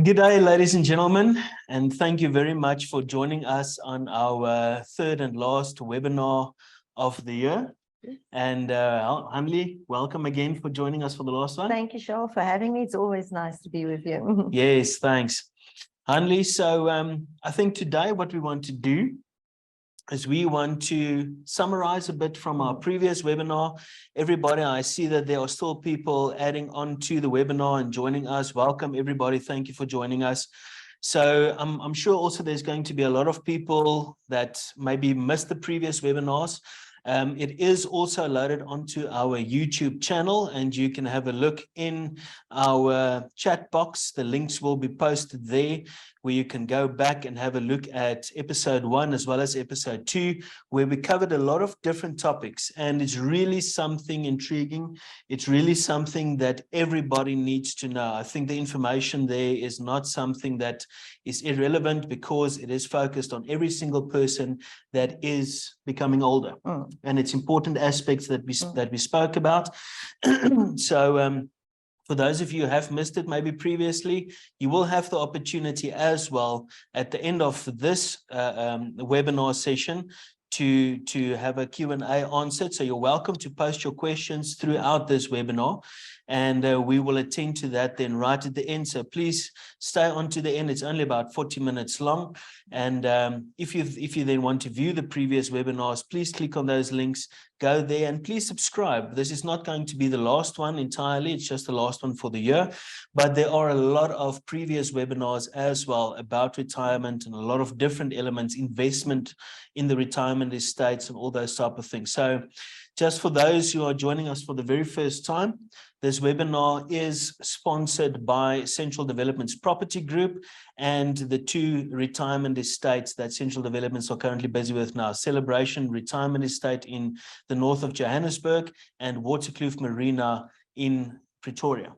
Good day, ladies and gentlemen, and thank you very much for joining us on our third and last webinar of the year. And Hanlie, welcome again for joining us for the last one. Thank you, Charl, for having me. It's always nice to be with you. Yes, thanks. Hanlie, so I think today what we want to do is we want to summarize a bit from our previous webinar. Everybody, I see that there are still people adding on to the webinar and joining us. Welcome, everybody. Thank you for joining us. So I'm sure also there's going to be a lot of people that maybe missed the previous webinars. It is also loaded onto our YouTube channel, and you can have a look in our chat box. The links will be posted there, where you can go back and have a look at episode 1 as well as episode 2, where we covered a lot of different topics. And it's really something intriguing. It's really something that everybody needs to know. I think the information there is not something that is irrelevant, because it is focused on every single person that is becoming older. And it's important aspects that we spoke about. So for those of you who have missed it maybe previously, you will have the opportunity as well at the end of this webinar session to have a Q&A answered. So you're welcome to post your questions throughout this webinar, and we will attend to that then right at the end. So please stay on to the end. It's only about 40 minutes long. And if you then want to view the previous webinars, please click on those links, go there, and please subscribe. This is not going to be the last one entirely. It's just the last one for the year. But there are a lot of previous webinars as well about retirement and a lot of different elements, investment in the retirement estates and all those type of things. So just for those who are joining us for the very first time, this webinar is sponsored by Central Developments Property Group and the 2 retirement estates that Central Developments are currently busy with now: Celebration Retirement Estate in the north of Johannesburg and Waterkloof Marina in Pretoria.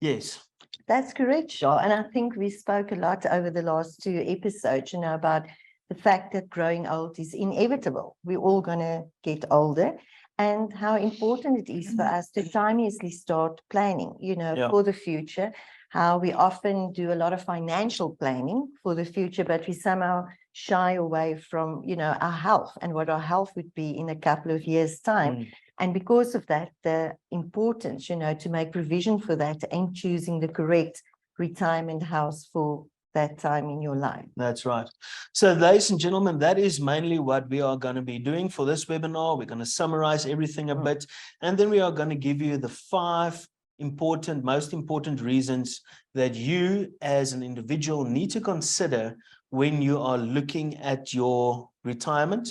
Yes. That's correct, Charl. And I think we spoke a lot over the last 2 episodes, about the fact that growing old is inevitable. We're all going to get older, and how important it is for us to timeously start planning, for the future. How we often do a lot of financial planning for the future, but we somehow shy away from, our health and what our health would be in a couple of years' time. And because of that, the importance, to make provision for that and choosing the correct retirement house for that time in your life. That's right. So ladies and gentlemen, that is mainly what we are going to be doing for this webinar. We're going to summarize everything a bit, and then we are going to give you the 5 most important reasons that you as an individual need to consider when you are looking at your retirement,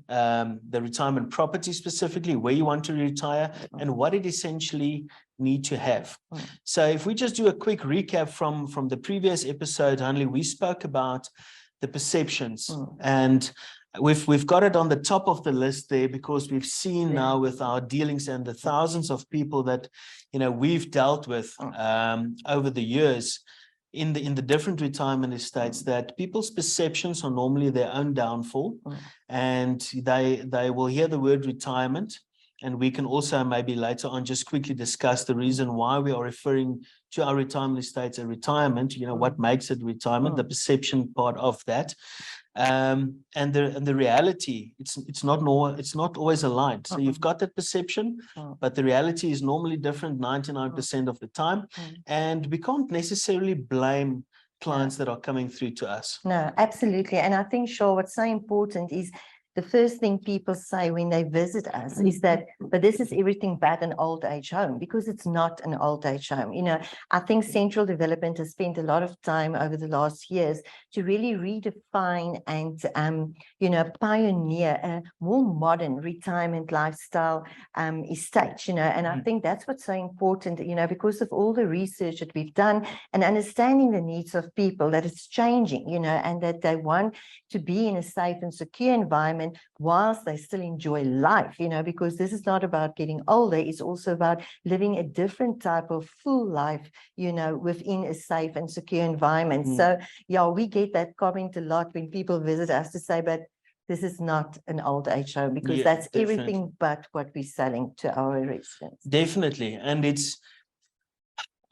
the retirement property specifically, where you want to retire, and what it essentially need to have. So if we just do a quick recap from the previous episode, Hanlie, we spoke about the perceptions, and we've got it on the top of the list there, because we've seen now with our dealings and the thousands of people that we've dealt with over the years in the different retirement estates, that people's perceptions are normally their own downfall, and they will hear the word retirement. And we can also maybe later on just quickly discuss the reason why we are referring to our retirement estates a retirement, what makes it retirement, the perception part of that. And the reality, it's not always aligned. So you've got that perception, but the reality is normally different 99% of the time. And we can't necessarily blame clients that are coming through to us. No, absolutely. And I think, Charl, what's so important is the first thing people say when they visit us is that, but this is everything but an old age home, because it's not an old age home. I think Central Development has spent a lot of time over the last years to really redefine and, pioneer a more modern retirement lifestyle estate, and I think that's what's so important, because of all the research that we've done and understanding the needs of people, that it's changing, and that they want to be in a safe and secure environment whilst they still enjoy life, because this is not about getting older. It's also about living a different type of full life, within a safe and secure environment. So, yeah, we get that comment a lot when people visit us to say, but this is not an old age home, because that's everything but what we're selling to our residents. Definitely. And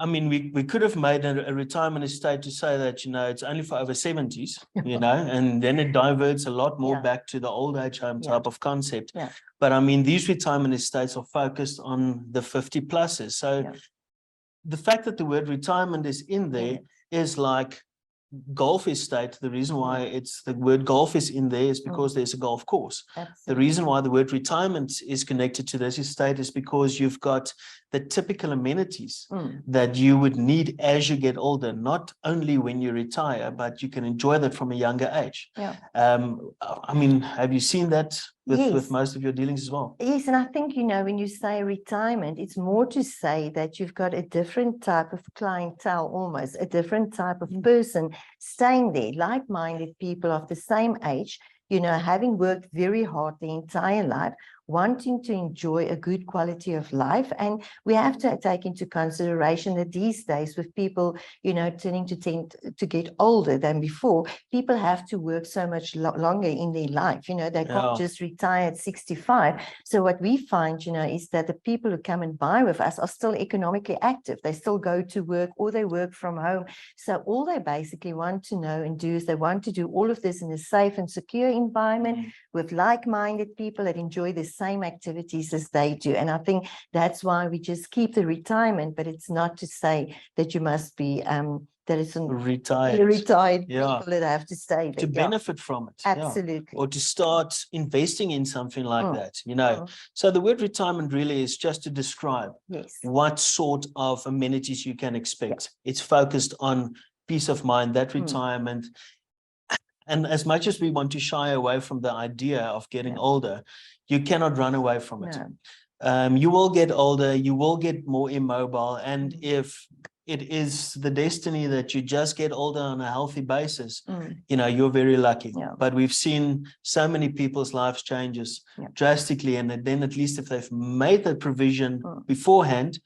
I mean, we could have made a retirement estate to say that, you know, it's only for over 70s, you know, and then it diverts a lot more back to the old age home type of concept. But I mean, these retirement estates are focused on the 50 pluses. So the fact that the word retirement is in there is like golf estate. The reason why it's the word golf is in there is because there's a golf course. The reason why the word retirement is connected to this estate is because you've got the typical amenities that you would need as you get older, not only when you retire, but you can enjoy that from a younger age. I mean, have you seen that with most of your dealings as well? Yes, and I think, you know, when you say retirement, it's more to say that you've got a different type of clientele, almost a different type of person staying there, like-minded people of the same age, you know, having worked very hard the entire life, wanting to enjoy a good quality of life. And we have to take into consideration that these days with people, you know, tend to get older than before, people have to work so much longer in their life. You know, they can't just retire at 65. So what we find, you know, is that the people who come and buy with us are still economically active. They still go to work or they work from home. So all they basically want to know and do is they want to do all of this in a safe and secure environment with like-minded people that enjoy the same activities as they do. And I think that's why we just keep the retirement, but it's not to say that you must be that it's retired people that have to stay there. To benefit from it. Absolutely. Or to start investing in something like that, you know. So the word retirement really is just to describe what sort of amenities you can expect. It's focused on peace of mind, that retirement. And as much as we want to shy away from the idea of getting older, you cannot run away from it. You will get older, you will get more immobile. And if it is the destiny that you just get older on a healthy basis, you know, you're very lucky. But we've seen so many people's lives changes drastically. And then at least if they've made that provision beforehand,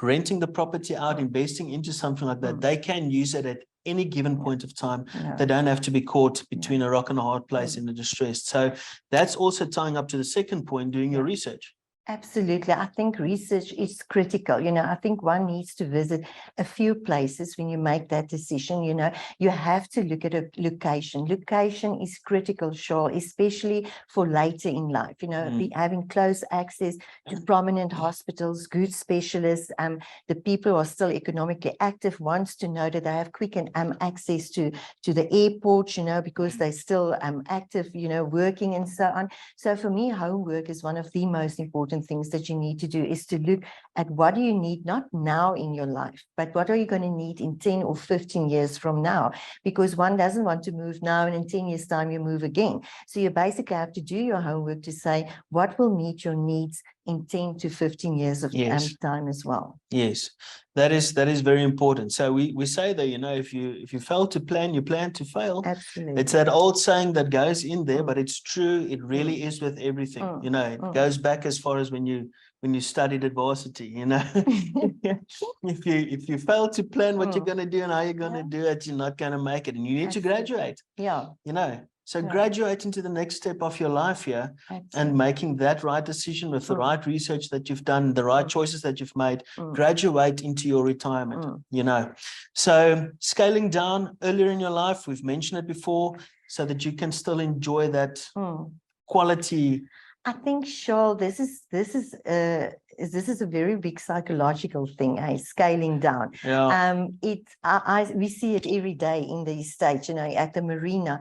renting the property out, investing into something like that, they can use it at any given point of time. They don't have to be caught between a rock and a hard place in the distress. So that's also tying up to the second point, doing your research. Absolutely. I think research is critical. You know, I think one needs to visit a few places when you make that decision. You know, you have to look at a location. Location is critical, Charl, especially for later in life. You know, having close access to prominent hospitals, good specialists, the people who are still economically active wants to know that they have quick and access to the airport, you know, because they're still active, you know, working and so on. So for me, homework is one of the most important things that you need to do, is to look at what do you need, not now in your life, but what are you going to need in 10 or 15 years from now? Because one doesn't want to move now and in 10 years time you move again. So you basically have to do your homework to say what will meet your needs in 10 to 15 years of time as well. Yes, that is very important. So we say that, you know, if you fail to plan, you plan to fail. Absolutely. It's that old saying that goes in there, but it's true. It really is with everything. You know, it goes back as far as when you studied at varsity, you know. if you fail to plan what you're going to do and how you're going to do it, you're not going to make it, and you need to graduate. You know. So graduate into the next step of your life here and making that right decision with the right research that you've done, the right choices that you've made, graduate into your retirement, you know. So scaling down earlier in your life, we've mentioned it before, so that you can still enjoy that quality. I think, Charl, this is a very big psychological thing, scaling down. We see it every day in the estate, you know, at the marina.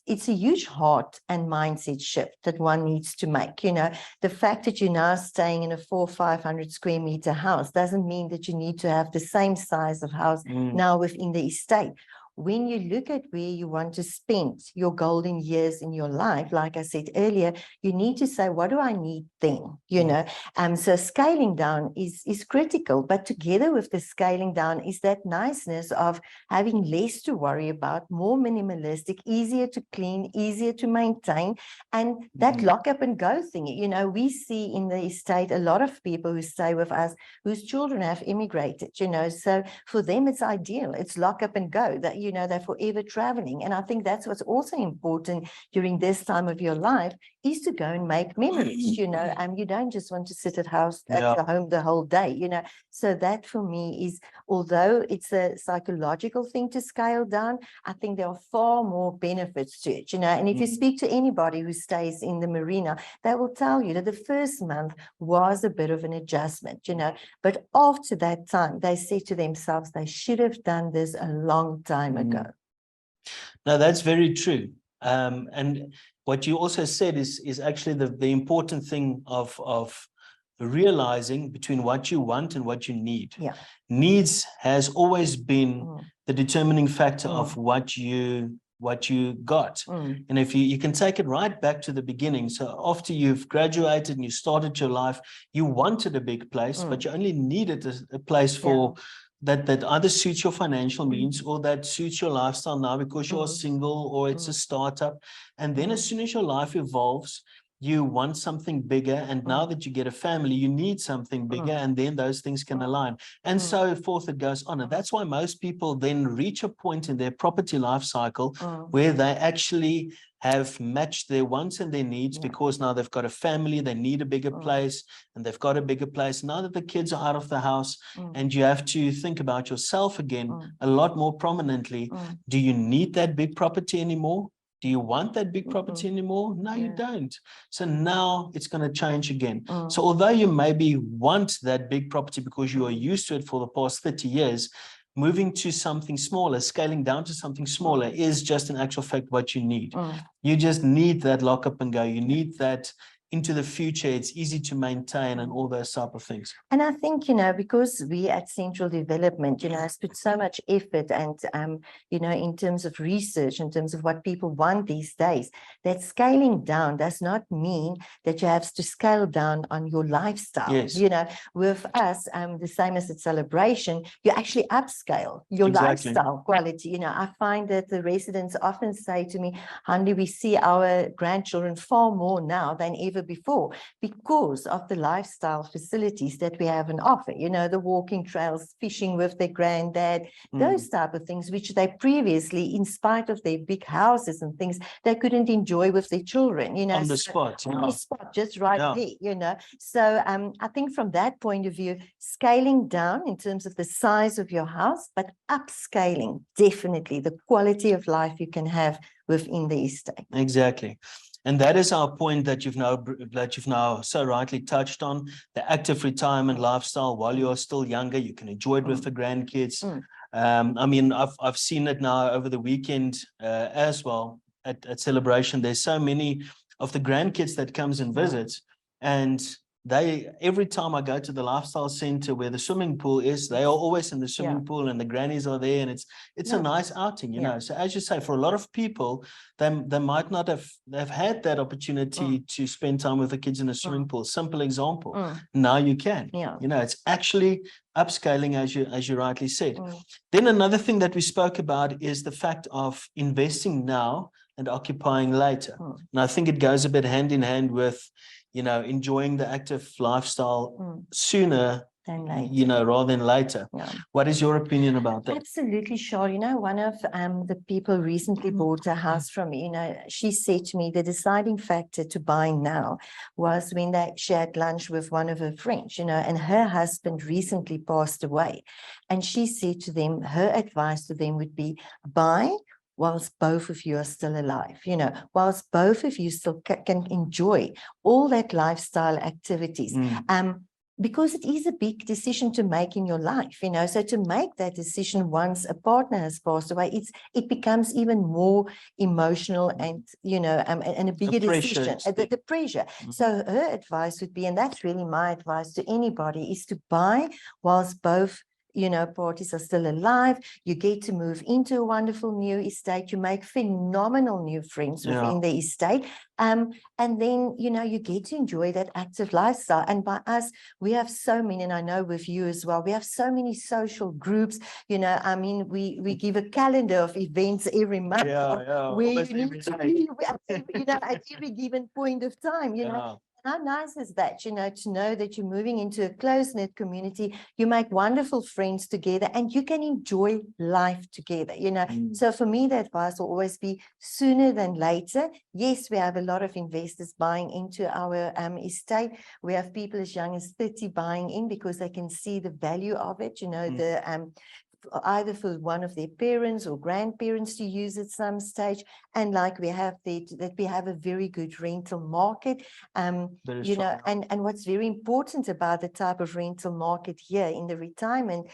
It's a huge heart and mindset shift that one needs to make. You know, the fact that you're now staying in a 400 or 500 square meter house doesn't mean that you need to have the same size of house now within the estate. When you look at where you want to spend your golden years in your life, like I said earlier, you need to say, what do I need then? You know, so scaling down is critical, but together with the scaling down is that niceness of having less to worry about, more minimalistic, easier to clean, easier to maintain, and that lock up and go thing. You know, we see in the estate a lot of people who stay with us whose children have immigrated, you know, so for them it's ideal. It's lock up and go, that you know, they're forever traveling. And I think that's what's also important during this time of your life, is to go and make memories, you know, and you don't just want to sit at your home the whole day, you know. So that for me is, although it's a psychological thing to scale down, I think there are far more benefits to it, you know. And if you speak to anybody who stays in the marina, they will tell you that the first month was a bit of an adjustment, you know, but after that time, they said to themselves, they should have done this a long time ago. No, that's very true. And what you also said is actually the important thing of realizing between what you want and what you need. Yeah. Needs has always been the determining factor of what you got. And if you can take it right back to the beginning. So after you've graduated and you started your life, you wanted a big place, but you only needed a place for that either suits your financial means or that suits your lifestyle now because you're single or it's a startup. And then as soon as your life evolves, you want something bigger. And now that you get a family, you need something bigger, and then those things can align. And so forth, it goes on. And that's why most people then reach a point in their property life cycle where they actually have matched their wants and their needs, because now they've got a family, they need a bigger place, and they've got a bigger place. Now that the kids are out of the house and you have to think about yourself again a lot more prominently, do you need that big property anymore? Do you want that big property anymore? No, you don't. So now it's going to change again. So although you maybe want that big property because you are used to it for the past 30 years, moving to something smaller, scaling down to something smaller is just in actual fact what you need. You just need that lock up and go. You need that into the future. It's easy to maintain and all those type of things. And I think, you know, because we at Central Development, you know, has put so much effort and, you know, in terms of research, in terms of what people want these days, that scaling down does not mean that you have to scale down on your lifestyle. Yes. You know, with us, the same as at Celebration, you actually upscale your lifestyle quality. You know, I find that the residents often say to me, Hanlie, we see our grandchildren far more now than ever before because of the lifestyle facilities that we have on offer, you know, the walking trails, fishing with their granddad, those type of things, which they previously, in spite of their big houses and things, they couldn't enjoy with their children, you know. On the spot. On the spot, just right there, you know. So I think from that point of view, scaling down in terms of the size of your house, but upscaling definitely the quality of life you can have within the estate. Exactly. And that is our point that you've now so rightly touched on, the active retirement lifestyle. While you're still younger, you can enjoy it with the grandkids. I mean, I've seen it now over the weekend as well at Celebration. There's so many of the grandkids that comes and visits, and every time I go to the lifestyle center where the swimming pool is, they are always in the swimming pool and the grannies are there, and it's a nice outing, you know. So as you say, for a lot of people, they might not have had that opportunity to spend time with the kids in a swimming pool. Simple example. Now you can. You know, it's actually upscaling, as you rightly said. Then another thing that we spoke about is the fact of investing now and occupying later. And I think it goes a bit hand in hand with, you know, enjoying the active lifestyle sooner than later, you know, rather than later. What is your opinion about that? Absolutely, Charl. You know, one of the people recently bought a house from me. You know, she said to me the deciding factor to buy now was when she had lunch with one of her friends, you know, and her husband recently passed away. And she said to them, her advice to them would be buy whilst both of you are still alive, you know, whilst both of you still can enjoy all that lifestyle activities. Because it is a big decision to make in your life, you know, so to make that decision once a partner has passed away, it becomes even more emotional and, you know, and a bigger decision, the pressure. So her advice would be, and that's really my advice to anybody, is to buy whilst both, you know, parties are still alive. You get to move into a wonderful new estate. You make phenomenal new friends within the estate. And then, you know, you get to enjoy that active lifestyle. And by us, we have so many, and I know with you as well, we have so many social groups, you know, I mean, we give a calendar of events every month. Where you need to be, you know, at every given point of time, you know. how nice is that, to know that you're moving into a close-knit community, you make wonderful friends together and you can enjoy life together, So for me, the advice will always be sooner than later. Yes, we have a lot of investors buying into our estate. We have people as young as 30 buying in because they can see the value of it, either for one of their parents or grandparents to use at some stage. And like we have that we have a very good rental market, and what's very important about the type of rental market here in the retirement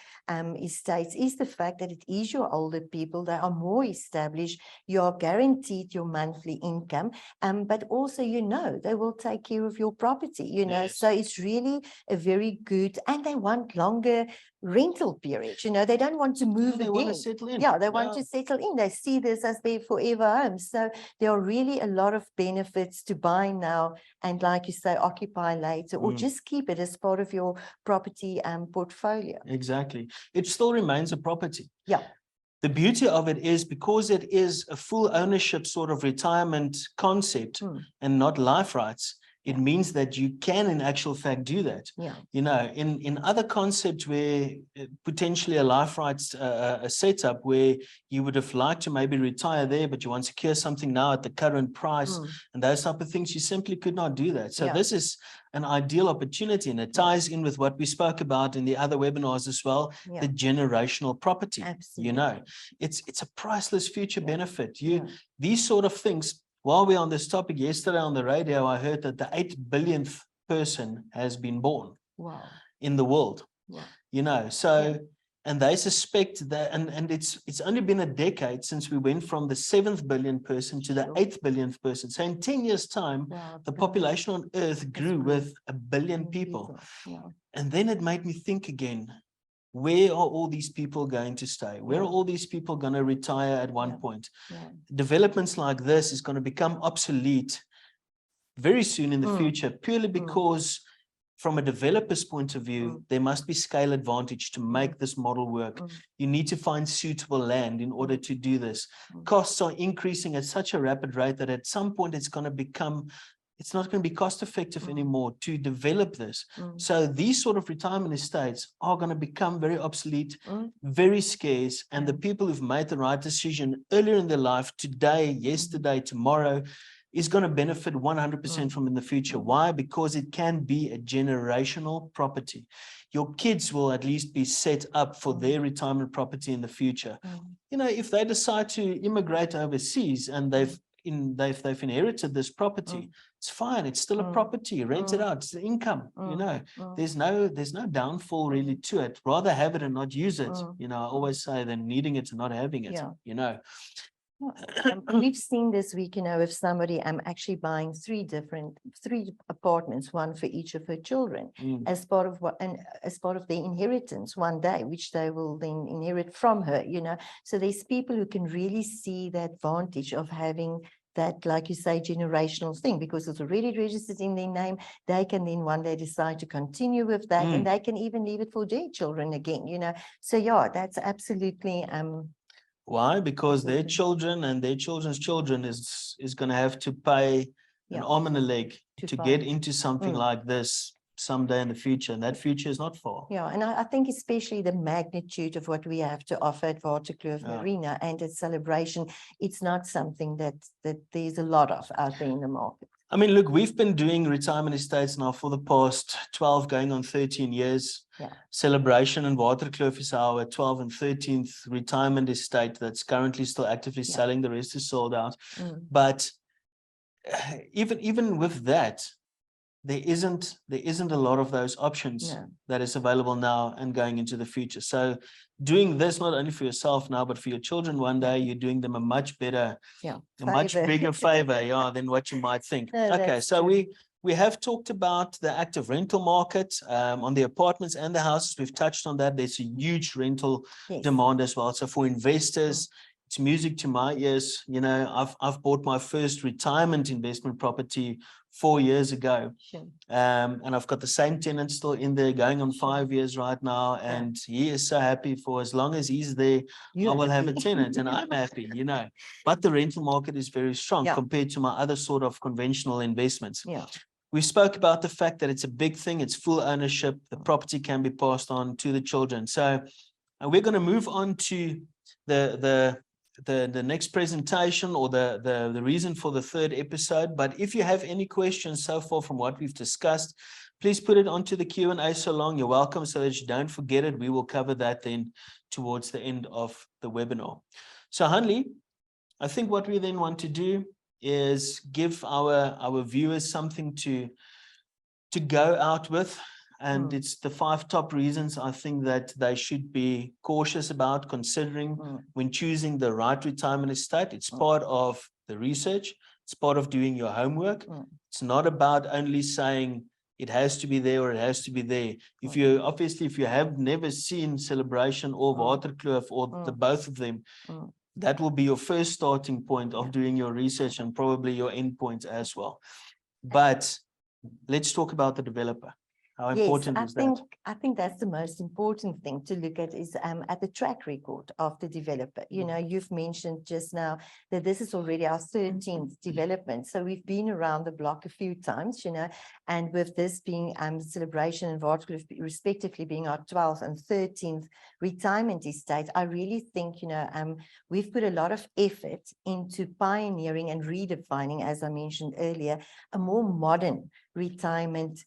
estates is the fact that it is your older people. They are more established. You are guaranteed your monthly income, but also, they will take care of your property, Yes. So it's really a very good, and they want longer rental period. They don't want to move They again. want to settle in. Yeah, they want to settle in. They see this as their forever home. So there are really a lot of benefits to buy now and, like you say, occupy later, or just keep it as part of your property portfolio. Exactly. It still remains a property. Yeah. The beauty of it is because it is a full ownership sort of retirement concept and not life rights. It means that you can, in actual fact, do that. Yeah. In other concepts where potentially a life rights a setup where you would have liked to maybe retire there, but you want to secure something now at the current price and those type of things, you simply could not do that. So this is an ideal opportunity, and it ties in with what we spoke about in the other webinars as well, the generational property. Absolutely. It's a priceless future benefit. These sort of things. While we're on this topic, yesterday on the radio, I heard that the 8 billionth person has been born in the world. Wow. And they suspect that, and it's only been a decade since we went from the 7th billion person to the 8th billionth person. So in 10 years' time, the population on Earth grew with 1 billion people. And then it made me think again, where are all these people going to stay? Where are all these people going to retire at one point? Developments like this is going to become obsolete very soon in the future, purely because from a developer's point of view, there must be scale advantage to make this model work. You need to find suitable land in order to do this. Costs are increasing at such a rapid rate that at some point it's going to become it's not going to be cost effective anymore to develop this. So these sort of retirement estates are going to become very obsolete, very scarce. And the people who've made the right decision earlier in their life, today, yesterday, tomorrow, is going to benefit 100% from in the future. Why? Because it can be a generational property. Your kids will at least be set up for their retirement property in the future. If they decide to immigrate overseas and they've inherited this property, it's fine. It's still a property. Rent it out. It's income. There's no downfall really to it. Rather have it and not use it. I always say than needing it and not having it. We've seen this week, if somebody actually buying three apartments, one for each of her children, as part of their inheritance one day, which they will then inherit from her. So there's people who can really see the advantage of having that, like you say, generational thing, because it's already registered in their name. They can then one day decide to continue with that, and they can even leave it for their children again. So that's absolutely why? Because their children and their children's children is going to have to pay an arm and a leg to get into something like this someday in the future, and that future is not far. And I think especially the magnitude of what we have to offer at Waterkloof Marina and its celebration, it's not something that there's a lot of out there in the market. I mean, look, we've been doing retirement estates now for the past 12, going on 13 years. Celebration in Waterkloof is our 12th and 13th retirement estate that's currently still actively selling. The rest is sold out. But even with that, there isn't a lot of those options that is available now and going into the future. So doing this not only for yourself now, but for your children one day, you're doing them a much better, a much bigger favor than what you might think. Okay, so we have talked about the active rental market on the apartments and the houses. We've touched on that. There's a huge rental demand as well. So for investors, it's music to my ears. I've bought my first retirement investment property 4 years ago. And I've got the same tenant still in there going on 5 years right now. And he is so happy for as long as he's there, I will have a tenant and I'm happy, But the rental market is very strong compared to my other sort of conventional investments. We spoke about the fact that it's a big thing. It's full ownership. The property can be passed on to the children. So we're going to move on to the next presentation, or the reason for the third episode. But if you have any questions so far from what we've discussed, please put it onto the Q&A so long. You're welcome, so that you don't forget it. We will cover that then towards the end of the webinar. So Hanlie, I think what we then want to do is give our viewers something to go out with. And it's the 5 top reasons I think that they should be cautious about considering when choosing the right retirement estate. It's part of the research. It's part of doing your homework. It's not about only saying it has to be there or it has to be there. If you have never seen Celebration or Waterkloof or both of them, that will be your first starting point of doing your research, and probably your end point as well. But let's talk about the developer. How important is that? I think that's the most important thing to look at, is at the track record of the developer. You know, you've mentioned just now that this is already our 13th development. So we've been around the block a few times, you know, and with this being Celebration and Waterkloof respectively being our 12th and 13th retirement estate, I really think, you know, we've put a lot of effort into pioneering and redefining, as I mentioned earlier, a more modern retirement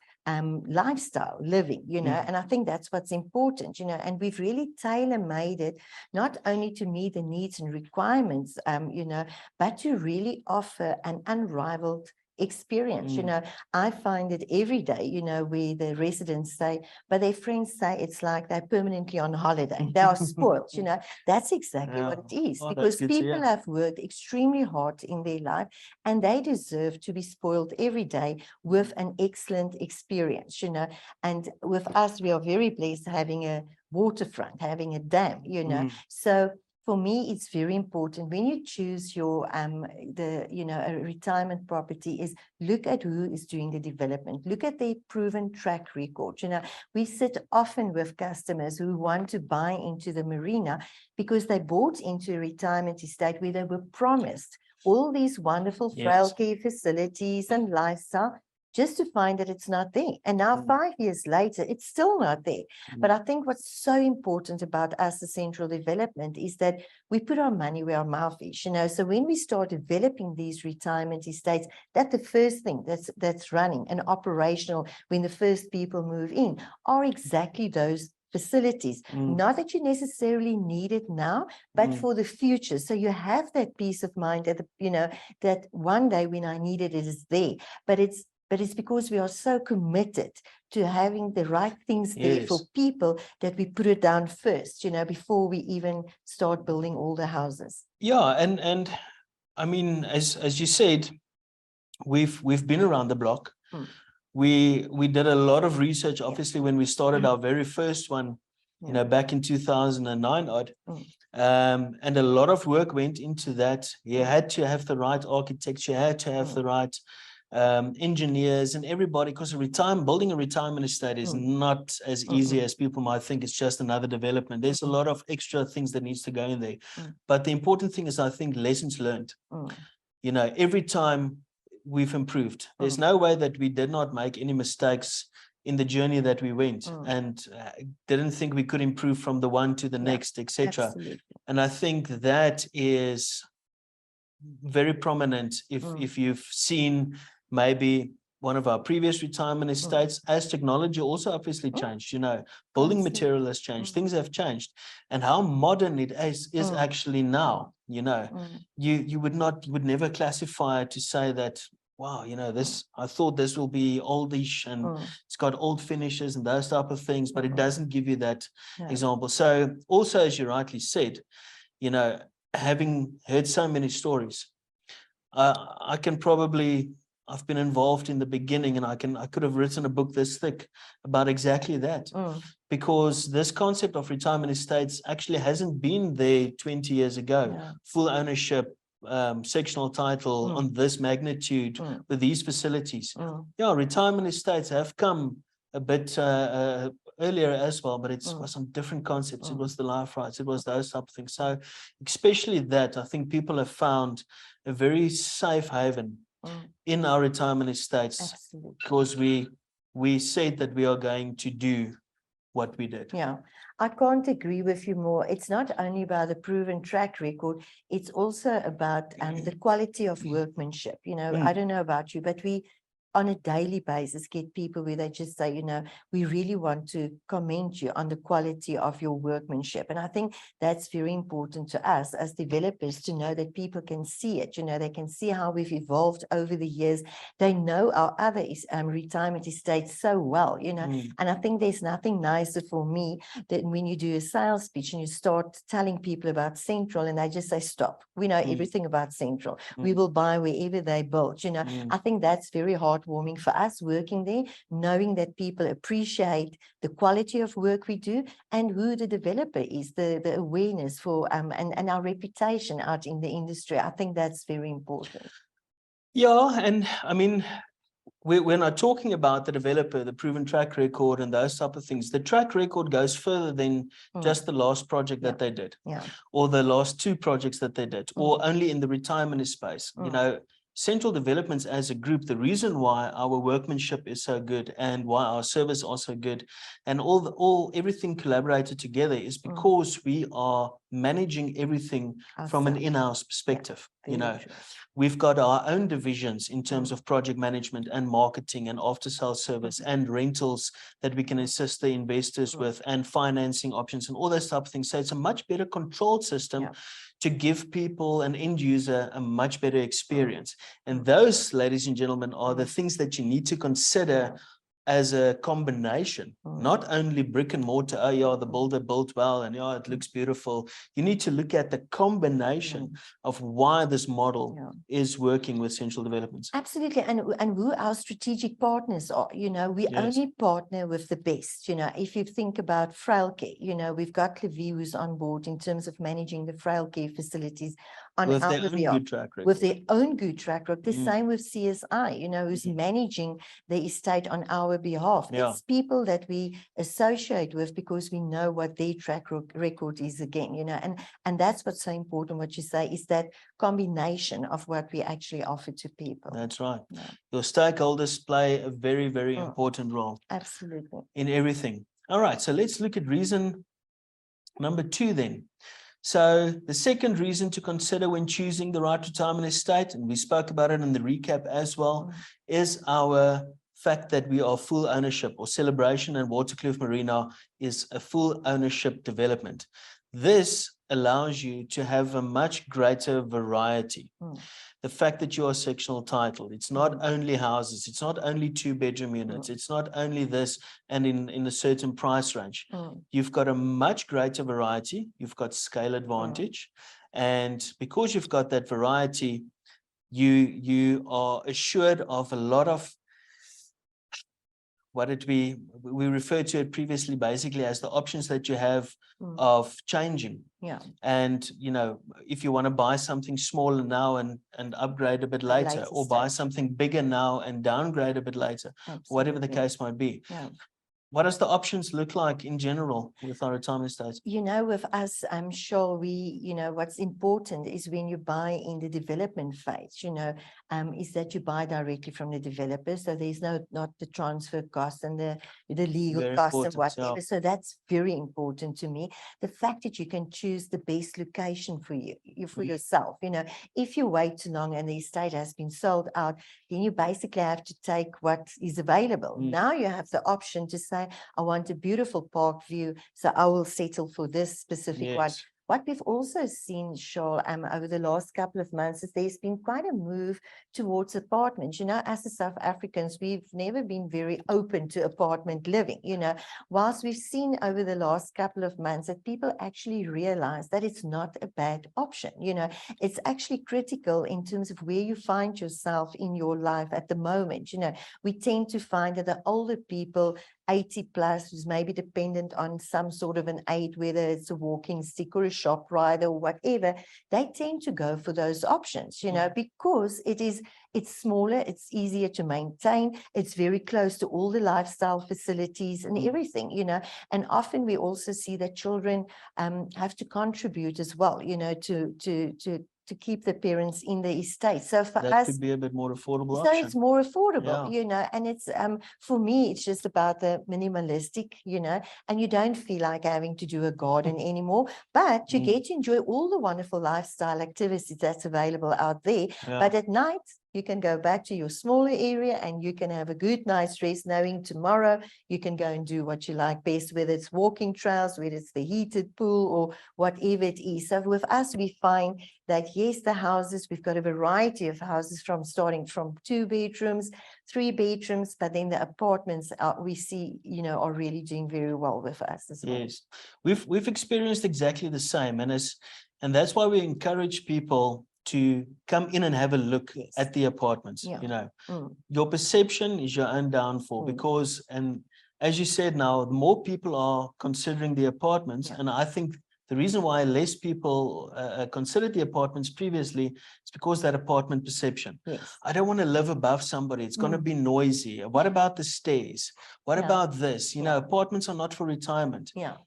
lifestyle living, you know, and I think that's what's important, you know, and we've really tailor-made it not only to meet the needs and requirements, you know, but to really offer an unrivaled experience. You know, I find it every day, you know, where the residents say, but their friends say it's like they're permanently on holiday. They are spoiled, you know. That's exactly what it is, because people have worked extremely hard in their life, and they deserve to be spoiled every day with an excellent experience, you know. And with us, we are very blessed having a waterfront, having a dam, you know. So for me, it's very important when you choose your a retirement property, is look at who is doing the development, look at their proven track record. You know, we sit often with customers who want to buy into the marina because they bought into a retirement estate where they were promised all these wonderful frail care facilities and lifestyle, just to find that it's not there. And now 5 years later, it's still not there. But I think what's so important about us, the Central Development, is that we put our money where our mouth is, you know. So when we start developing these retirement estates, that's the first thing that's running and operational when the first people move in are exactly those facilities. Not that you necessarily need it now, but for the future. So you have that peace of mind that, you know, that one day when I need it, it is there. But it's because we are so committed to having the right things there for people that we put it down first, you know, before we even start building all the houses. Yeah, and I mean, as you said, we've been around the block. We did a lot of research, obviously, when we started our very first one, you know, back in 2009 odd. And a lot of work went into that. You had to have the right architecture, you had to have the right engineers and everybody, because building a retirement estate is not as easy as people might think. It's just another development. There's a lot of extra things that needs to go in there. But the important thing is, I think, lessons learned. You know, every time we've improved. There's no way that we did not make any mistakes in the journey that we went, and didn't think we could improve from the one to the next, etc. And I think that is very prominent if you've seen maybe one of our previous retirement estates. As technology also obviously changed, you know, building material has changed, things have changed, and how modern it is actually now. You know, you would never classify it to say that, wow, you know, I thought this will be oldish and it's got old finishes and those type of things, but it doesn't give you that example. So also, as you rightly said, you know, having heard so many stories, I've been involved in the beginning, and I could have written a book this thick about exactly that, because this concept of retirement estates actually hasn't been there 20 years ago. Full ownership, sectional title on this magnitude with these facilities. Yeah, retirement estates have come a bit earlier as well, but it was on different concepts. It was the life rights, it was those type of things. So especially that, I think people have found a very safe haven in our retirement estates, Absolutely. because we said that we are going to do what we did. Yeah, I can't agree with you more. It's not only about the proven track record, it's also about the quality of workmanship. You know, I don't know about you, but we on a daily basis get people where they just say, you know, we really want to commend you on the quality of your workmanship. And I think that's very important to us as developers to know that people can see it. You know, they can see how we've evolved over the years. They know our other retirement estates so well, you know, and I think there's nothing nicer for me than when you do a sales pitch and you start telling people about Central and they just say, stop, we know everything about Central. We will buy wherever they build, you know. I think that's very heartwarming for us working there, knowing that people appreciate the quality of work we do and who the developer is, the awareness for and our reputation out in the industry. I think that's very important. Yeah, and I mean, we're not talking about the developer, the proven track record and those type of things. The track record goes further than just the last project that they did, or the last 2 projects that they did, or only in the retirement space. You know, Central Developments as a group, the reason why our workmanship is so good and why our service are so good and everything collaborated together is because we are managing everything from an in-house perspective. You know, we've got our own divisions in terms of project management and marketing and after-sales service and rentals that we can assist the investors with and financing options and all those type of things. So it's a much better controlled system to give people an end user a much better experience. And those, ladies and gentlemen, are the things that you need to consider as a combination, not only brick and mortar. Oh yeah, the builder built well and yeah, it looks beautiful. You need to look at the combination of why this model is working with Central Developments. Absolutely, and who our strategic partners are. You know, we only partner with the best. You know, if you think about frail care, you know, we've got Levi who's on board in terms of managing the frail care facilities on with our their own good track record. With their own good track record. The same with CSI, you know, who's managing the estate on our behalf. It's people that we associate with because we know what their track record is again, you know, and that's what's so important. What you say is that combination of what we actually offer to people. That's right. Your stakeholders play a very, very important role. Absolutely. In everything. All right, so let's look at reason number 2 then. So the second reason to consider when choosing the right retirement estate, and we spoke about it in the recap as well, is our fact that we are full ownership, or Celebration and Waterkloof Marina is a full ownership development. This allows you to have a much greater variety. The fact that you are sectional titled, it's not only houses, it's not only 2-bedroom units, it's not only this and in a certain price range. You've got a much greater variety, you've got scale advantage, and because you've got that variety, you are assured of a lot of what we referred to it previously basically as the options that you have of changing. And you know, if you want to buy something smaller now and upgrade a bit later, or buy something bigger now and downgrade a bit later, whatever the case might be. What does the options look like in general with our retirement estates? You know, with us, I'm sure you know, what's important is when you buy in the development phase, you know, is that you buy directly from the developer. So there's not the transfer costs and the legal costs and whatever. So that's very important to me. The fact that you can choose the best location for you, for yourself, you know, if you wait too long and the estate has been sold out, then you basically have to take what is available. Now you have the option to say, I want a beautiful park view, so I will settle for this specific one. What we've also seen, Charl, over the last couple of months is there's been quite a move towards apartments. You know, as the South Africans, we've never been very open to apartment living. You know, whilst we've seen over the last couple of months that people actually realize that it's not a bad option. You know, it's actually critical in terms of where you find yourself in your life at the moment. You know, we tend to find that the older people, 80 plus, who's maybe dependent on some sort of an aid, whether it's a walking stick or a shop rider or whatever, they tend to go for those options, you know, because it's smaller, it's easier to maintain, it's very close to all the lifestyle facilities and everything, you know. And often we also see that children have to contribute as well, you know, to to keep the parents in the estate. So for That us, could be a bit more affordable so option. it's more affordable, Yeah. you know, and it's for me, it's just about the minimalistic, you know, and you don't feel like having to do a garden anymore, but you get to enjoy all the wonderful lifestyle activities that's available out there. Yeah. But at night, you can go back to your smaller area and you can have a good night's rest, knowing tomorrow you can go and do what you like best, whether it's walking trails, whether it's the heated pool or whatever it is. So with us, we find that yes, the houses, we've got a variety of houses from starting from 2 bedrooms, 3 bedrooms, but then the apartments we see, you know, are really doing very well with us as well. Yes, we've experienced exactly the same, and that's why we encourage people to come in and have a look at the apartments. Yeah. You know, your perception is your own downfall because, and as you said, now more people are considering the apartments, and I think the reason why less people considered the apartments previously is because that apartment perception. Yes. I don't want to live above somebody. It's going to be noisy. What about the stairs? What about this? You know, apartments are not for retirement. Yeah.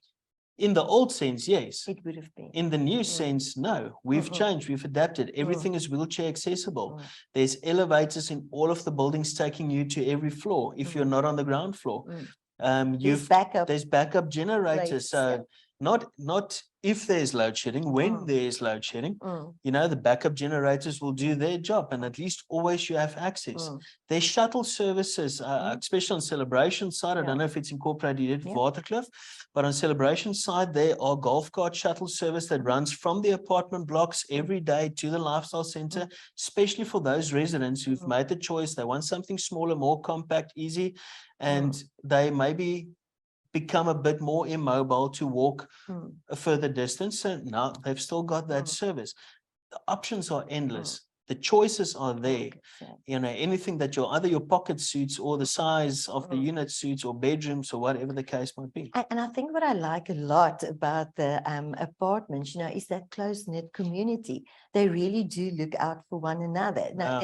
In the old sense, yes. It would have been. In the new sense, no. We've changed. We've adapted. Everything is wheelchair accessible. There's elevators in all of the buildings taking you to every floor if you're not on the ground floor. There's backup. There's backup generators. So not if there's load shedding, when there is load shedding, you know, the backup generators will do their job, and at least always you have access. There's shuttle services, especially on Celebration side. I don't know if it's incorporated with Waterkloof, but on Celebration side, there are golf cart shuttle service that runs from the apartment blocks every day to the lifestyle center, especially for those residents who've made the choice. They want something smaller, more compact, easy, and they maybe become a bit more immobile to walk a further distance. So now they've still got that service. The options are endless. The choices are there. You know, anything that either your pocket suits or the size of the unit suits or bedrooms or whatever the case might be. And I think what I like a lot about the apartments, you know, is that close-knit community. They really do look out for one another. Now,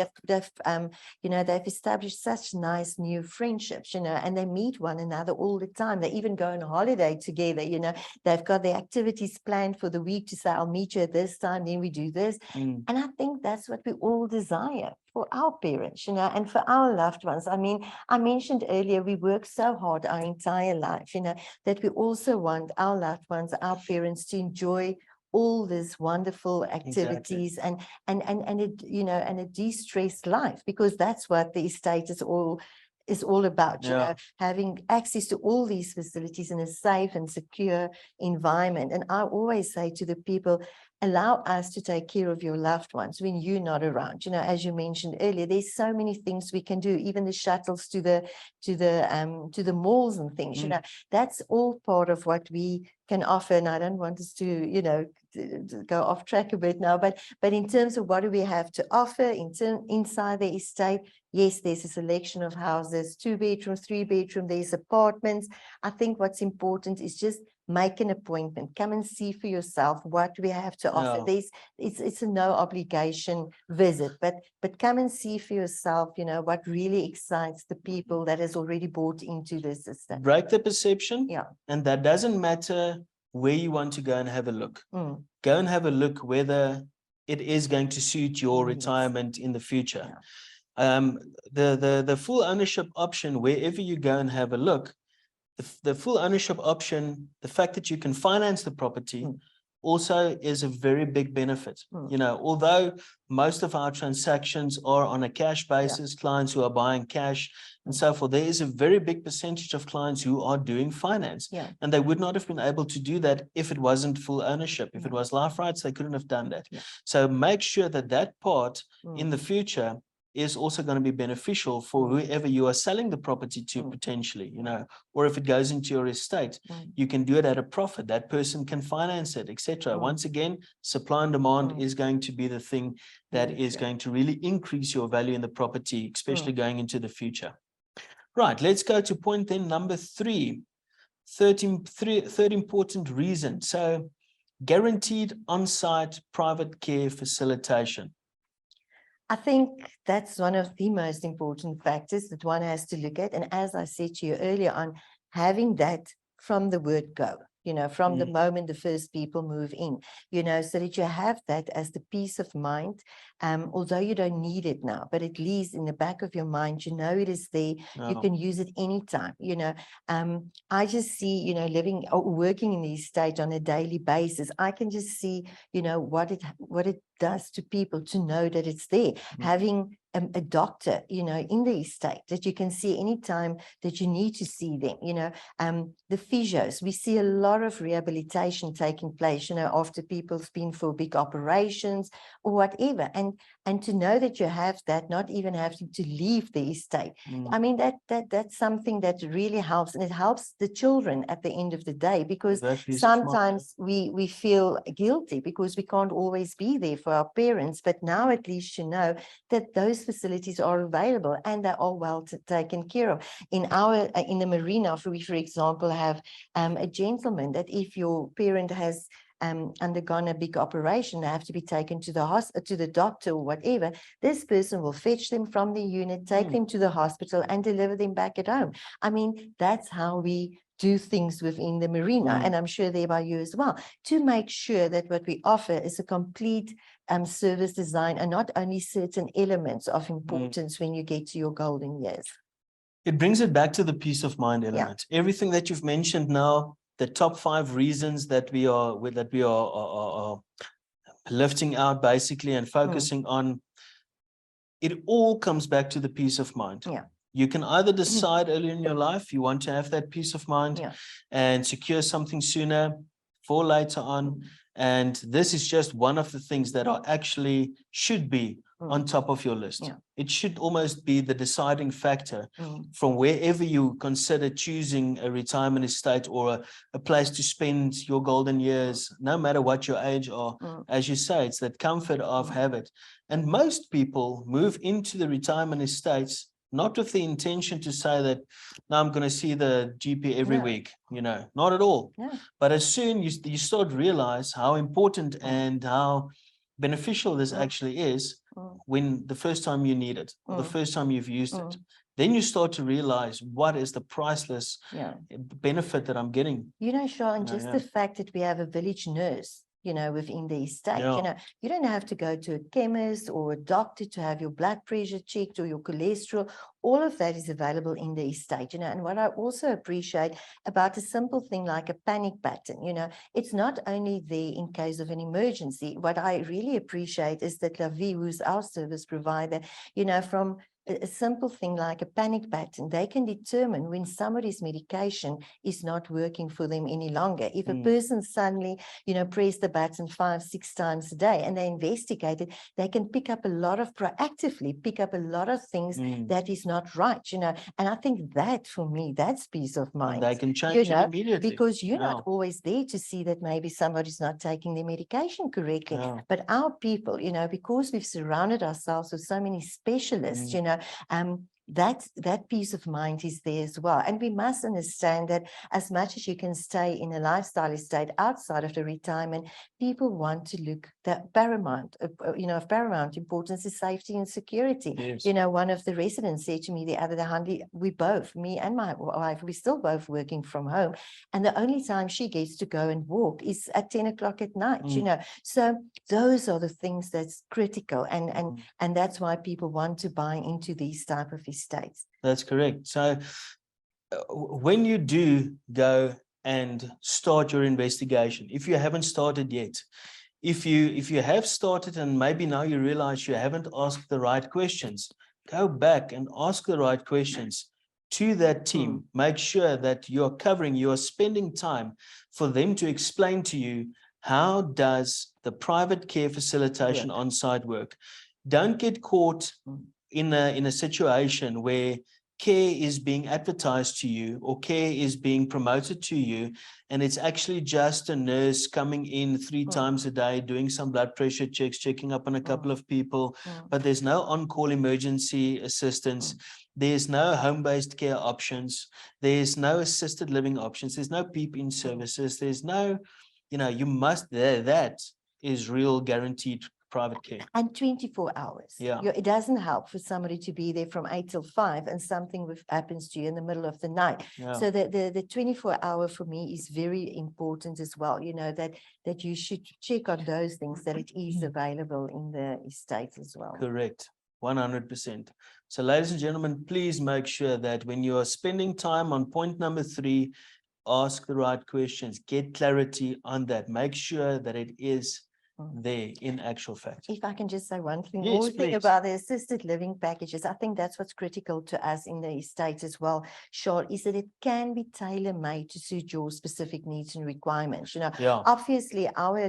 you know, they've established such nice new friendships, you know, and they meet one another all the time. They even go on holiday together, you know. They've got their activities planned for the week to say, I'll meet you at this time, then we do this. And I think that's what we all desire for our parents, you know, and for our loved ones. I mean, I mentioned earlier, we work so hard our entire life, you know, that we also want our loved ones, our parents, to enjoy all these wonderful activities and it, you know, and a de-stressed life, because that's what the estate is all about, you know, having access to all these facilities in a safe and secure environment. And I always say to the people, allow us to take care of your loved ones when you're not around. You know, as you mentioned earlier, there's so many things we can do, even the shuttles to the malls and things, you know, that's all part of what we can offer. And I don't want us to, you know, to go off track a bit now, but in terms of what do we have to offer inside the estate, yes, there's a selection of houses, 2 bedrooms, 3 bedroom, there's apartments. I think what's important is just make an appointment, come and see for yourself what we have to offer. It's a no obligation visit, but come and see for yourself, you know, what really excites the people that has already bought into this system. Break the perception, and that doesn't matter where you want to go and have a look. Go and have a look whether it is going to suit your retirement in the future. The full ownership option, wherever you go and have a look, the full ownership option, the fact that you can finance the property also is a very big benefit. You know, although most of our transactions are on a cash basis, clients who are buying cash and so forth, there is a very big percentage of clients who are doing finance. And they would not have been able to do that if it wasn't full ownership. If it was life rights, they couldn't have done that. So make sure that that part in the future is also going to be beneficial for whoever you are selling the property to potentially, you know, or if it goes into your estate, you can do it at a profit. That person can finance it, etc. Once again, supply and demand is going to be the thing that is going to really increase your value in the property, especially going into the future. Right, let's go to point then number 3, third important reason. So guaranteed on-site private care facilitation. I think that's one of the most important factors that one has to look at. And as I said to you earlier on, having that from the word go. from the moment the first people move in, so that you have that as the peace of mind. Although you don't need it now, but at least in the back of your mind, it is there. You can use it anytime, I just see, living or working in the estate on a daily basis, I can just see, what it does to people to know that it's there. Having a doctor, in the estate that you can see anytime that you need to see them, the physios, we see a lot of rehabilitation taking place, after people's been for big operations or whatever. And to know that you have that, not even having to leave the estate. I mean, that's something that really helps, and it helps the children at the end of the day, because sometimes we feel guilty because we can't always be there for our parents. But now at least that those facilities are available and they are well taken care of. In the marina, we, for example, have a gentleman that if your parent has undergone a big operation, they have to be taken to the hospital, to the doctor or whatever, this person will fetch them from the unit, take them to the hospital and deliver them back at home. I mean, that's how we do things within the marina, and I'm sure there by you as well, to make sure that what we offer is a complete service design, and not only certain elements of importance when you get to your golden years. It brings it back to the peace of mind element. Everything that you've mentioned now, the top 5 reasons that we are lifting out basically and focusing on, it all comes back to the peace of mind. You can either decide early in your life you want to have that peace of mind and secure something sooner for later on. And this is just one of the things that are actually should be on top of your list. It should almost be the deciding factor from wherever you consider choosing a retirement estate or a place to spend your golden years, no matter what your age are. As you say, it's that comfort of habit. And most people move into the retirement estates not with the intention to say that, now I'm going to see the GP every week, not at all. But as soon you start to realize how important and how beneficial this actually is, when the first time you need it, or the first time you've used it, then you start to realize what is the priceless benefit that I'm getting. Charl, and just the fact that we have a village nurse, within the estate, you don't have to go to a chemist or a doctor to have your blood pressure checked or your cholesterol. All of that is available in the estate, and what I also appreciate about a simple thing like a panic button, it's not only there in case of an emergency. What I really appreciate is that La Vie, who's our service provider, from a simple thing like a panic button, they can determine when somebody's medication is not working for them any longer. If a person suddenly, press the button 5-6 times a day and they investigate it, they can proactively pick up a lot of things that is not right, and I think that for me, that's peace of mind. And they can change it immediately. Because you're not always there to see that maybe somebody's not taking their medication correctly. But our people, because we've surrounded ourselves with so many specialists, that peace of mind is there as well. And we must understand that as much as you can stay in a lifestyle estate outside of the retirement, people want to look that paramount, of paramount importance is safety and security. One of the residents said to me the other day, Hanlie, we both, me and my wife, we're still both working from home. And the only time she gets to go and walk is at 10 o'clock at night, So those are the things that's critical. And that's why people want to buy into these type of estates. That's correct. So when you do go and start your investigation, if you haven't started yet, if you have started and maybe now you realize you haven't asked the right questions, go back and ask the right questions to that team. Make sure that you're spending time for them to explain to you, how does the private care facilitation on-site work? Don't get caught in a situation where care is being advertised to you or care is being promoted to you, and it's actually just a nurse coming in 3 times a day, doing some blood pressure checks, checking up on a couple of people, but there's no on-call emergency assistance. There's no home-based care options. There's no assisted living options. There's no PEEP-in services. There's no, that is real guaranteed private care. And 24 hours. Yeah. It doesn't help for somebody to be there from 8 till 5 and something happens to you in the middle of the night. Yeah. So the 24-hour for me is very important as well, that you should check on those things, that it is available in the estate as well. Correct. 100%. So ladies and gentlemen, please make sure that when you are spending time on point number 3, ask the right questions, get clarity on that. Make sure that it is there in actual fact. If I can just say one thing, Yes, more thing please. about the assisted living packages, I think that's what's critical to us in the estate as well, Charl, is that it can be tailor-made to suit your specific needs and requirements. Yeah. Obviously our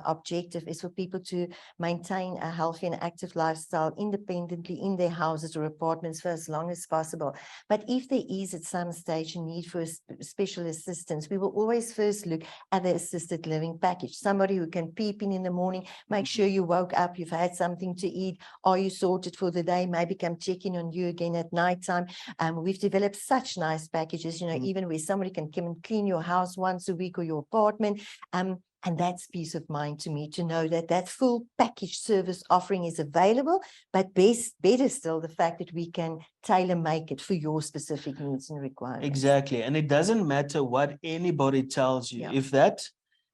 objective is for people to maintain a healthy and active lifestyle independently in their houses or apartments for as long as possible. But if there is at some stage a need for special assistance, we will always first look at the assisted living package. Somebody who can peep in the morning, make sure you woke up, you've had something to eat, are you sorted for the day, maybe come check in on you again at nighttime. We've developed such nice packages, even where somebody can come and clean your house once a week or your apartment. And that's peace of mind to me, to know that that full package service offering is available, but better still, the fact that we can tailor make it for your specific needs and requirements. Exactly. And it doesn't matter what anybody tells you. Yeah.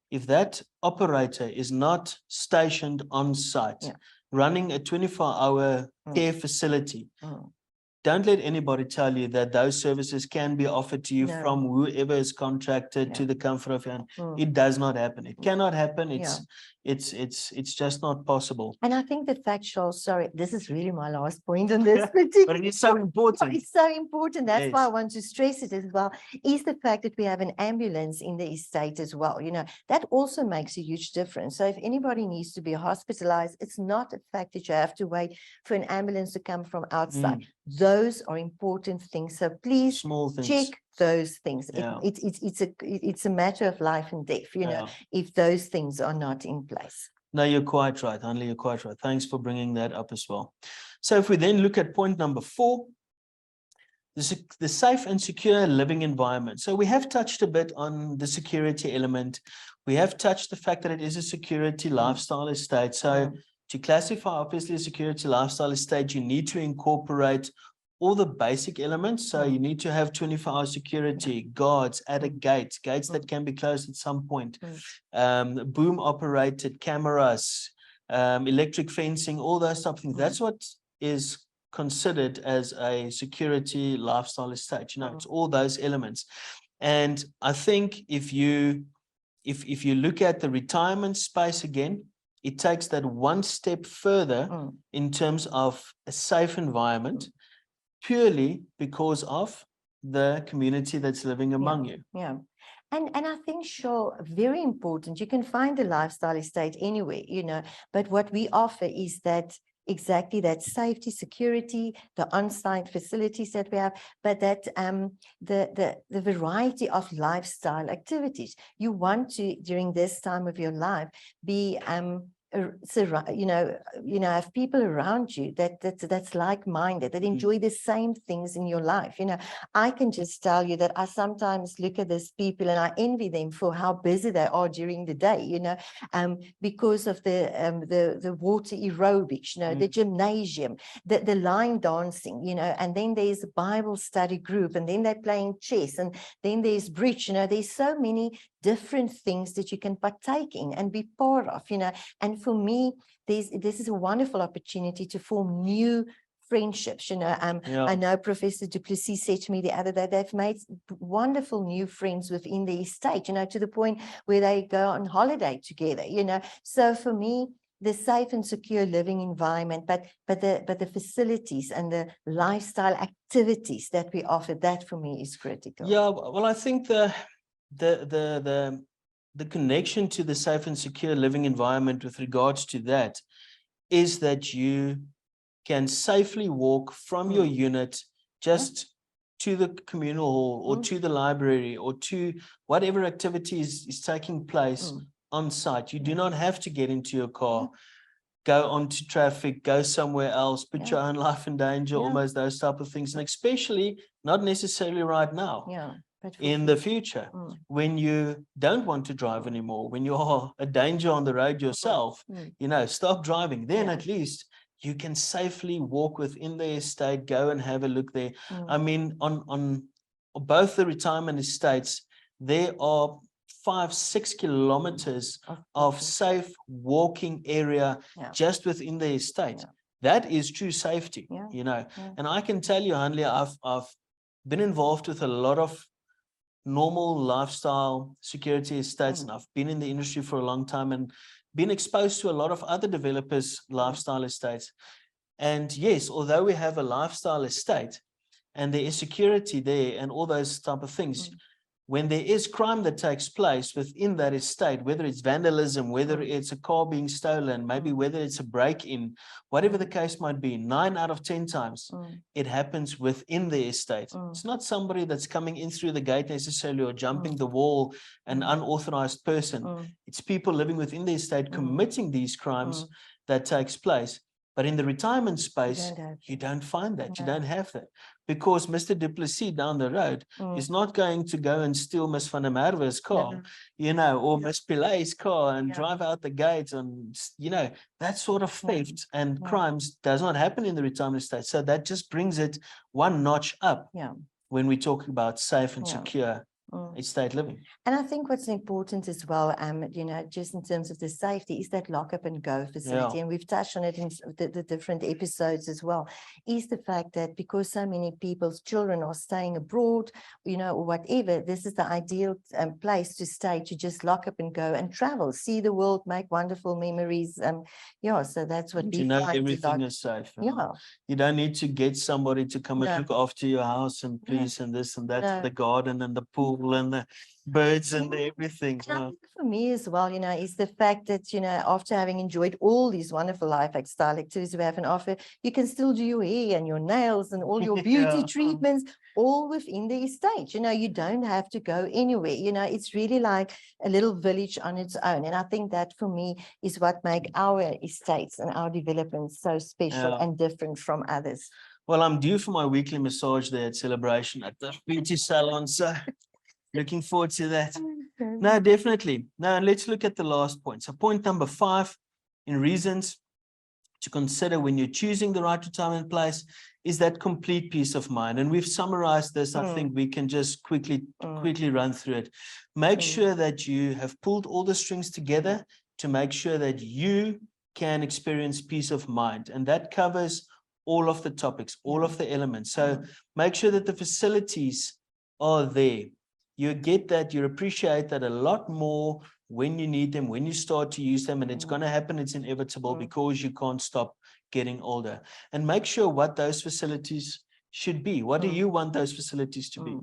If that operator is not stationed on site, running a 24-hour care facility, don't let anybody tell you that those services can be offered to you from whoever is contracted to the comfort of your home. It does not happen. It cannot happen. It's just not possible. And I think the fact, Charl, sorry, this is really my last point on this particular. But it is so important. It's so important. That's Yes. why I want to stress it as well, is the fact that we have an ambulance in the estate as well. That also makes a huge difference. So if anybody needs to be hospitalized, it's not a fact that you have to wait for an ambulance to come from outside. Those are important things. So please Small things. check those things. Yeah. It's a matter of life and death, if those things are not in place. No, you're quite right, Hanlie, you're quite right. Thanks for bringing that up as well. So if we then look at point number 4, the safe and secure living environment. So we have touched a bit on the security element. We have touched the fact that it is a security lifestyle estate. So to classify, obviously, a security lifestyle estate, you need to incorporate all the basic elements. So you need to have 24-hour security, guards at a gates that can be closed at some point, boom operated cameras, electric fencing, all those type of things. That's what is considered as a security lifestyle estate. It's all those elements. And I think if you look at the retirement space again, it takes that one step further in terms of a safe environment, purely because of the community that's living among you. Yeah. And I think, Charl, very important, you can find a lifestyle estate anywhere, but what we offer is that exactly that safety, security, the on-site facilities that we have, but that the variety of lifestyle activities. You want to, during this time of your life, be have people around you that's like-minded, that enjoy the same things in your life. I can just tell you that I sometimes look at these people and I envy them for how busy they are during the day, because of the water aerobics, the gymnasium, the line dancing, and then there's a Bible study group, and then they're playing chess, and then there's bridge. There's so many different things that you can partake in and be part of, and for me, this is a wonderful opportunity to form new friendships. I know Professor Du Plessis said to me the other day, they've made wonderful new friends within the estate, to the point where they go on holiday together, So for me, the safe and secure living environment, but the facilities and the lifestyle activities that we offer, that for me is critical. Yeah, well, I think the connection to the safe and secure living environment with regards to that is that you can safely walk from your unit just to the communal hall or to the library or to whatever activities is taking place on site. You do not have to get into your car, go onto traffic, go somewhere else, put your own life in danger, almost those type of things. And especially not necessarily right now. But for in the future, Mm. when you don't want to drive anymore, when you are a danger on the road yourself, Mm. stop driving. Then Yeah. at least you can safely walk within the estate, go and have a look there. I mean, on both the retirement estates, there are 5-6 kilometers of safe walking area Yeah. just within the estate. Yeah. That is true safety, Yeah. Yeah. Yeah. And I can tell you, Hanlie, I've been involved with a lot of normal lifestyle security estates, and I've been in the industry for a long time and been exposed to a lot of other developers' lifestyle estates. And yes, although we have a lifestyle estate and there is security there and all those type of things, when there is crime that takes place within that estate, whether it's vandalism, whether it's a car being stolen, maybe whether it's a break-in, whatever the case might be, 9 out of 10 times, it happens within the estate. It's not somebody that's coming in through the gate necessarily or jumping the wall, an unauthorized person. It's people living within the estate committing these crimes that takes place. But in the retirement space, you don't find that. You don't have that. Because Mr. Du Plessis down the road is not going to go and steal Miss van der Merwe's car, or Miss Pilay's car and drive out the gates, and, that sort of theft and crimes does not happen in the retirement estate. So that just brings it one notch up when we talk about safe and secure estate living. And I think what's important as well, just in terms of the safety, is that lock up and go facility. And we've touched on it in the different episodes as well, is the fact that because so many people's children are staying abroad, or whatever, this is the ideal place to stay, to just lock up and go and travel, see the world, make wonderful memories. So that's what we find. Everything is safe. Yeah. You don't need to get somebody to come and look after your house and please and this and that, the garden and the pool and the birds and everything. For me as well, is the fact that, after having enjoyed all these wonderful lifestyle activities we have on offer, you can still do your hair and your nails and all your beauty treatments all within the estate. You don't have to go anywhere. It's really like a little village on its own. And I think that for me is what make our estates and our developments so special and different from others. Well, I'm due for my weekly massage there at Celebration at the beauty salon. So looking forward to that. No, definitely. Now let's look at the last point. So point number 5 in reasons to consider when you're choosing the right retirement place is that complete peace of mind. And we've summarized this. I think we can just quickly run through it. Make sure that you have pulled all the strings together to make sure that you can experience peace of mind. And that covers all of the topics, all of the elements. So make sure that the facilities are there. You get that, you appreciate that a lot more when you need them, when you start to use them, and it's going to happen, it's inevitable because you can't stop getting older. And make sure what those facilities should be. What do you want those facilities to be?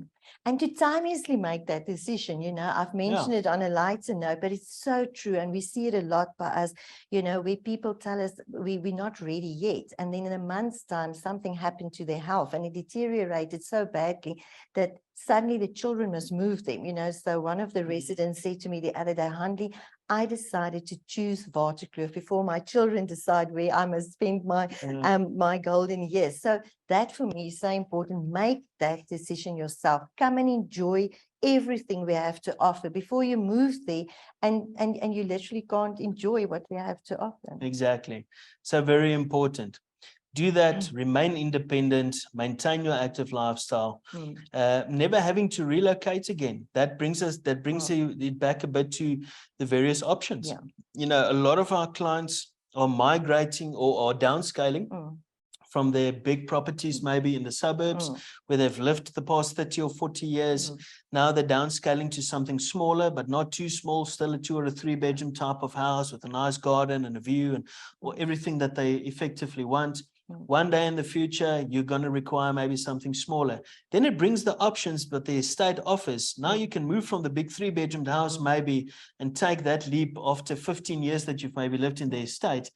And to timelessly make that decision, I've mentioned it on a lighter note, but it's so true. And we see it a lot by us, where people tell us we're not ready yet. And then in a month's time, something happened to their health and it deteriorated so badly that suddenly the children must move them, So one of the residents said to me the other day, Hanlie, I decided to choose Waterkloof before my children decide where I must spend my my golden years. So that for me is so important. Make that decision yourself. Come and enjoy everything we have to offer before you move there, and you literally can't enjoy what we have to offer. Exactly. So very important. Do that, remain independent, maintain your active lifestyle, never having to relocate again. That brings it back a bit to the various options. A lot of our clients are migrating or are downscaling from their big properties, maybe in the suburbs where they've lived the past 30 or 40 years. Now they're downscaling to something smaller, but not too small, still a 2 or 3 bedroom type of house with a nice garden and a view or everything that they effectively want. One day in the future, you're going to require maybe something smaller. Then it brings the options, but the estate offers. Now you can move from the big 3-bedroom house maybe and take that leap after 15 years that you've maybe lived in the estate.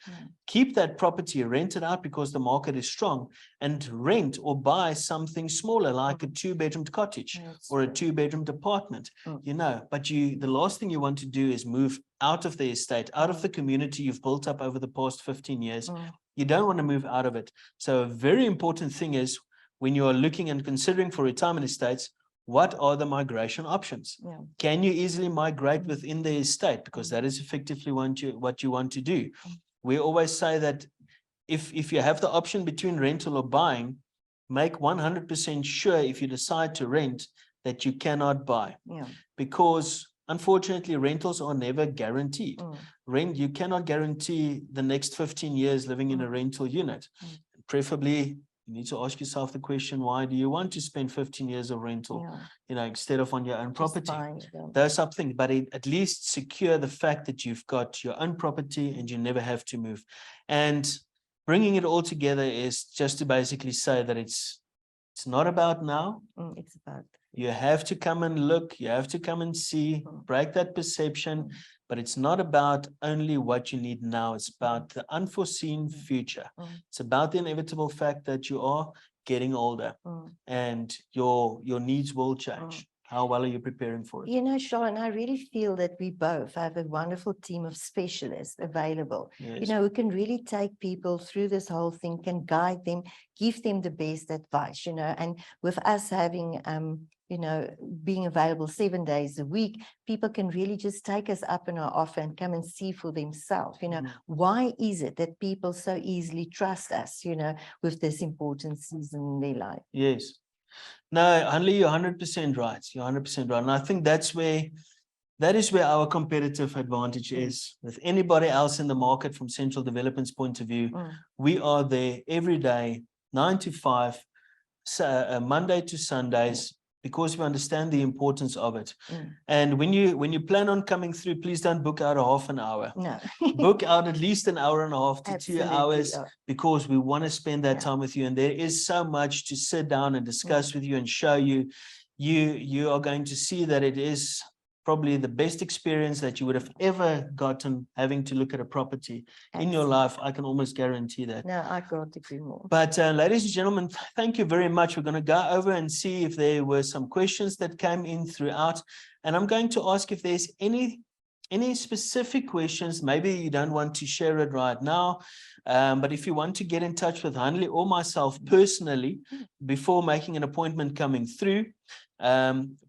Keep that property, rent it out because the market is strong, and rent or buy something smaller like a 2-bedroom cottage or a 2-bedroom apartment, But the last thing you want to do is move out of the estate, out of the community you've built up over the past 15 years. You don't want to move out of it. So a very important thing is when you are looking and considering for retirement estates, what are the migration options? Yeah. Can you easily migrate within the estate? Because that is effectively what you want to do. We always say that if you have the option between rental or buying, make 100% sure if you decide to rent that you cannot buy. Yeah. Because unfortunately, rentals are never guaranteed. You cannot guarantee the next 15 years living in a rental unit. Preferably, you need to ask yourself the question, why do you want to spend 15 years of rental, instead of on your own property? Those are things, but at least secure the fact that you've got your own property and you never have to move. And bringing it all together is just to basically say that it's not about now. It's about. You have to come and look, you have to come and see, break that perception, but it's not about only what you need now. It's about the unforeseen future. It's about the inevitable fact that you are getting older and your needs will change. How well are you preparing for it? You know, Charl, and I really feel that we both have a wonderful team of specialists available, Yes. you know, who can really take people through this whole thing, can guide them, give them the best advice, you know, and with us having, you know, being available 7 days a week, people can really just take us up in our offer and come and see for themselves, you know, why is it that people so easily trust us, you know, with this important season in their life? Yes. No, Hanlie, you're 100% right. You're 100% right. And I think that is where our competitive advantage is. With anybody else in the market from Central Development's point of view, we are there every day, 9 to 5, Monday to Sundays, because we understand the importance of it. And when you plan on coming through, please don't book out a half an hour. No. Book out at least an hour and a half to Absolutely. 2 hours, because we want to spend that time with you. And there is so much to sit down and discuss with you and show you. You are going to see that it is probably the best experience that you would have ever gotten having to look at a property in your life. I can almost guarantee that. No, I can't agree more. But ladies and gentlemen, thank you very much. We're going to go over and see if there were some questions that came in throughout. And I'm going to ask if there's any specific questions. Maybe you don't want to share it right now, but if you want to get in touch with Hanlie or myself personally before making an appointment coming through,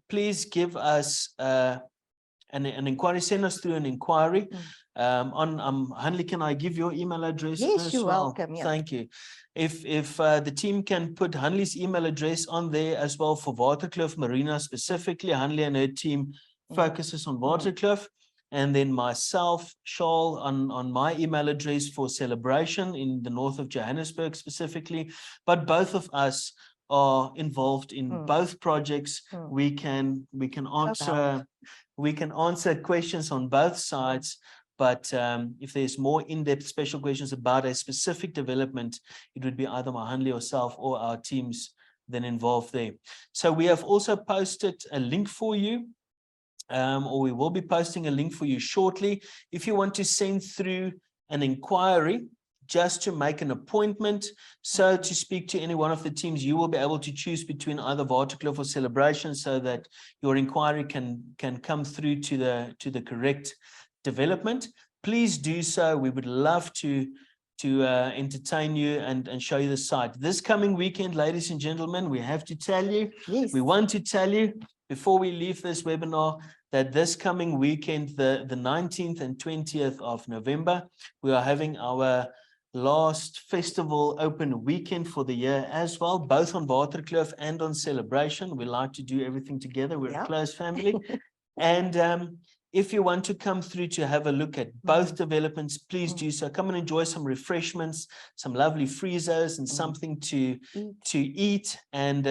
please give us an inquiry. Send us through an inquiry. Hanlie, can I give your email address? Yes, you're welcome. Yeah. Thank you. If the team can put Hanlie's email address on there as well for Waterkloof Marina specifically, Hanlie and her team focuses on Waterkloof. And then myself, Charl, on my email address for Celebration in the north of Johannesburg specifically. But both of us are involved in both projects. We can answer questions on both sides. But if there's more in-depth special questions about a specific development, it would be either my Hanlie or self or our teams then involved there. So we have also posted a link for you. Or we will be posting a link for you shortly. If you want to send through an inquiry just to make an appointment, so to speak to any one of the teams, you will be able to choose between either Waterkloof or Celebration so that your inquiry can come through to the correct development. Please do so. We would love to entertain you and show you the site. This coming weekend, ladies and gentlemen, we have to tell you, we want to tell you before we leave this webinar that this coming weekend, the 19th and 20th of November, we are having our last festival open weekend for the year as well, both on Waterkloof and on Celebration. We like to do everything together. We're a close family. And if you want to come through to have a look at both developments, please do so. Come and enjoy some refreshments, some lovely freezers and something to eat. And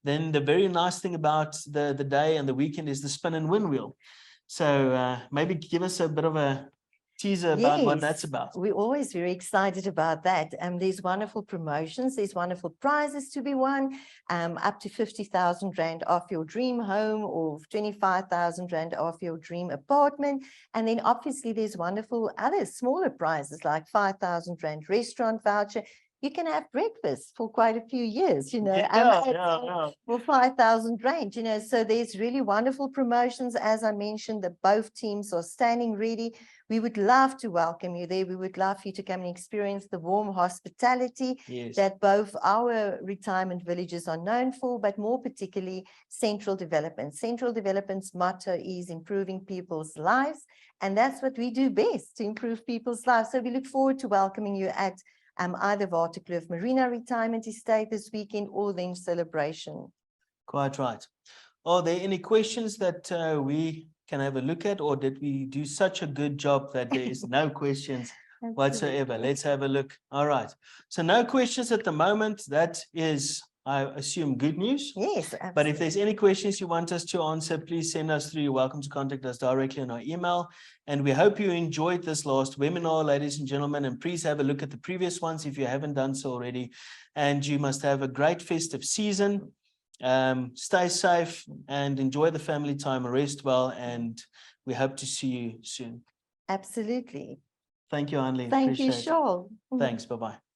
then the very nice thing about the day and the weekend is the spin and win wheel. So maybe give us a bit of a teaser about what that's about. We're always very excited about that. There's wonderful promotions, there's wonderful prizes to be won, up to 50,000 Rand off your dream home or 25,000 Rand off your dream apartment. And then obviously there's wonderful other smaller prizes like 5,000 Rand restaurant voucher. you can have breakfast for quite a few years, you know, Yeah. for 5,000 range, you know, so there's really wonderful promotions. As I mentioned, that both teams are standing ready. We would love to welcome you there. We would love for you to come and experience the warm hospitality Yes. that both our retirement villages are known for, but more particularly Central Development. Central Development's motto is improving people's lives, and that's what we do best, to improve people's lives. So we look forward to welcoming you at either Waterkloof Marina Retirement Estate this weekend, or then Celebration. Quite right. Are there any questions that we can have a look at, or did we do such a good job that there is no questions whatsoever? Let's have a look. All right. So no questions at the moment. That is, I assume, good news. Yes, absolutely. But if there's any questions you want us to answer, please send us through. You're welcome to contact us directly on our email. And we hope you enjoyed this last webinar, ladies and gentlemen. And please have a look at the previous ones if you haven't done so already. And you must have a great festive season. Stay safe and enjoy the family time. Rest well. And we hope to see you soon. Absolutely. Thank you, Hanlie. Thank you, Appreciate it. Charl. Thanks. Bye-bye.